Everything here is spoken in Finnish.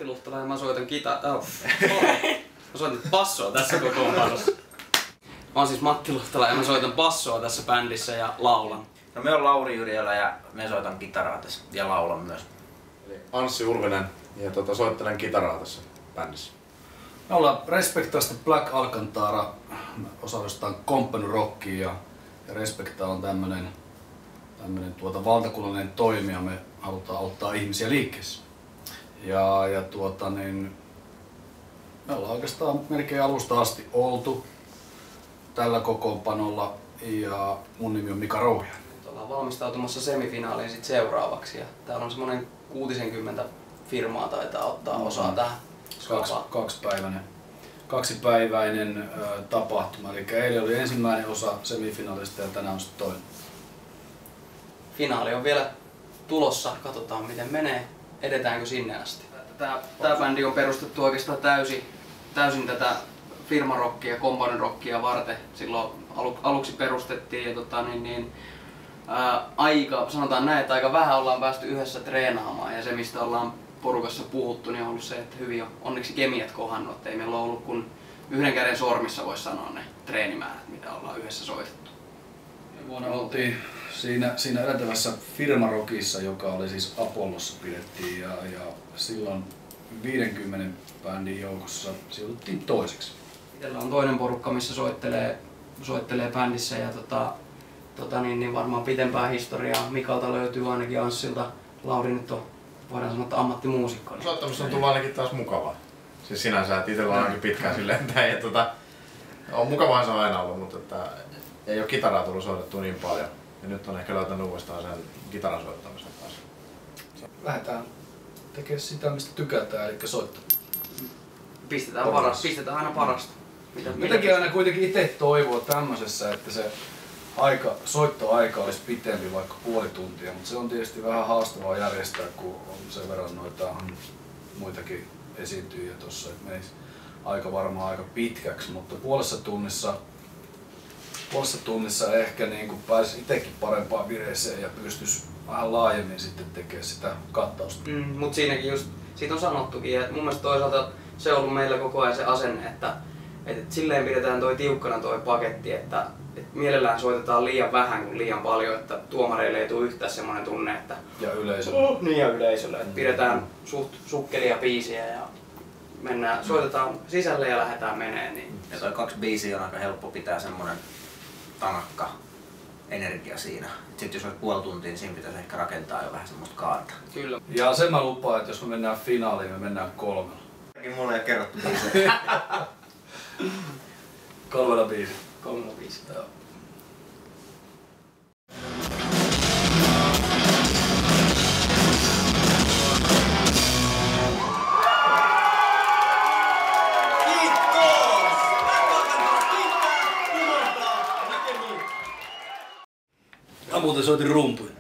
Matti Luhtala ja mä soitan mä soitan bassoa tässä kokoonpanossa. Mä oon siis Matti Luhtala ja mä soitan bassoa tässä bändissä ja laulan. No me on Lauri Jyrjälä ja me soitan kitaraa tässä ja laulan myös. Eli Anssi Urvinen ja soittelen kitaraa tässä bändissä. Me ollaan Respectaasta Black Alcantara, me osallistutaan Company Rockiin ja Respecta on tämmönen valtakunnallinen toimija, me halutaan auttaa ihmisiä liikkeessä. Me ollaan oikeastaan melkein alusta asti oltu tällä kokoonpanolla ja mun nimi on Mika Rouhiainen. Nyt ollaan valmistautumassa semifinaaliin sit seuraavaksi ja täällä on semmonen 60 firmaa taitaa ottaa osaa tähän. Kaksipäiväinen tapahtuma, eli eilen oli ensimmäinen osa semifinaalista ja tänään on sitten toinen. Finaali on vielä tulossa, katsotaan miten menee, edetäänkö sinne asti. Tää bändi on perustettu oikeastaan täysin tätä firmarockia, company rockia varten. Silloin aluksi perustettiin ja sanotaan näin, että aika vähän ollaan päästy yhdessä treenaamaan ja se mistä ollaan porukassa puhuttu niin on ollut se, että hyvin on onneksi kemiat kohannut, että ei meillä ole ollut kuin yhden käden sormissa voisi sanoa ne treenimäärät mitä ollaan yhdessä soitettu. Vuonna oltiin siinä edeltävässä firmarokissa, joka oli siis Apollossa pidettiin ja silloin 50 bändin joukossa sijoituttiin toiseksi. Itellä on toinen porukka missä soittelee bändissä ja varmaan pitempää historiaa. Mikalta löytyy ainakin Anssilta. Lauri nyt on voidaan sanoa, että ammattimuusikko. Soittamista on tullut ainakin taas mukavaa. Siis sinänsä, että itsellä on ainakin pitkään silleen, että on mukavahan se on aina ollut, mutta että ei ole kitaraa tullut soitettua niin paljon. Ja nyt on ehkä löytänyt uudestaan sen kitaran soittamisen taas. Lähdetään tekemään sitä, mistä tykätään, eli soittaa. Pistetään aina parasta. Jotenkin aina kuitenkin itse toivoo tämmöisessä, että se soittoaika olisi pitempi, vaikka puoli tuntia, mutta se on tietysti vähän haastavaa järjestää, kun on sen verran noita muitakin esiintyjiä tuossa, että menisi aika varmaan aika pitkäksi, mutta puolessa tunnissa ehkä niin pääsisi itsekin parempaan vireeseen ja pystyisi vähän laajemmin sitten tekemään sitä kattausta. Mutta siinäkin just, siitä on sanottukin, että mun mielestä toisaalta se on ollut meillä koko ajan se asenne, että silleen pidetään toi tiukkana toi paketti, että mielellään soitetaan liian vähän kuin liian paljon, että tuomareille ei tule yhtään semmoinen tunne, että ja yleisölle. Niin ja yleisölle, että pidetään suht sukkelia biisiä ja soitetaan sisälle ja lähdetään meneen. Niin. Ja toi 2 biisiä on aika helppo pitää semmonen tanakka energia siinä. Sitten jos olisi puoli tuntia, niin siinä pitäisi ehkä rakentaa jo vähän semmoista kaarta. Kyllä. Ja sen mä lupaan, että jos me mennään finaaliin, me mennään 3. Mulla ei ole kerrottu biisejä. 3 biisi. 3 biisi. Joo. Mä muuten soitin rumpuja.